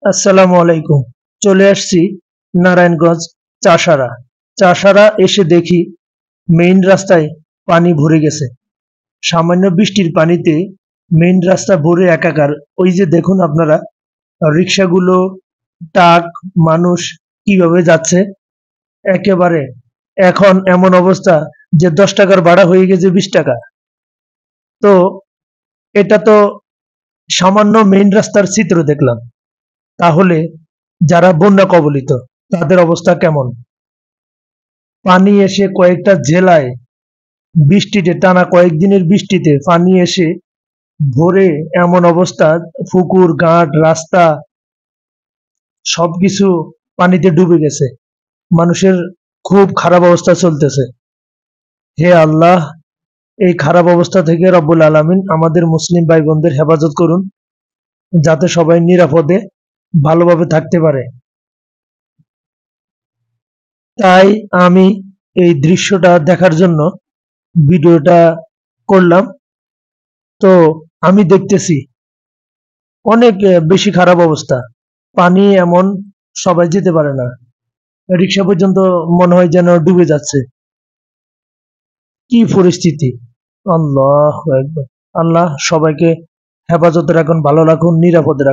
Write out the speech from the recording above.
আসসালামু আলাইকুম। চলে আসছি নারায়ণগঞ্জ চাষারা। চাষারা এসে দেখি মেইন রাস্তায় পানি ভরে গেছে। সামান্য বৃষ্টির পানিতে মেইন রাস্তা ভরে একাকার। ওই যে দেখুন আপনারা রিক্সাগুলো, ট্রাক, মানুষ কিভাবে যাচ্ছে একেবারে। এখন এমন অবস্থা যে 10 টাকার ভাড়া হয়ে গেছে 20 টাকা। তো এটা তো সামান্য মেইন রাস্তার চিত্র দেখলাম। তাহলে যারা বন্যা কবলিত তাদের অবস্থা কেমন? পানি এসে কয়েকটা জেলায় বৃষ্টিতে, টানা কয়েকদিনের বৃষ্টিতে পানি এসে ভরে এমন অবস্থা, পুকুর, ঘাট, রাস্তা সবকিছু পানিতে ডুবে গেছে। মানুষের খুব খারাপ অবস্থা চলতেছে। হে আল্লাহ, এই খারাপ অবস্থা থেকে রব্বুল আলামিন আমাদের মুসলিম ভাই বোনদের হেফাজত করুন, যাতে সবাই নিরাপদে ভালোভাবে থাকতে পারে। তাই আমি এই দৃশ্যটা দেখার জন্য ভিডিওটা করলাম। তো আমি দেখতেছি অনেক বেশি খারাপ অবস্থা। পানি এমন, সবাই যেতে পারে না। রিক্সা পর্যন্ত মনে হয় যেন ডুবে যাচ্ছে। কি পরিস্থিতি! আল্লাহু আকবার। আল্লাহ সবাইকে হেফাজতে রাখুন, ভালো রাখুন, নিরাপদে রাখুন।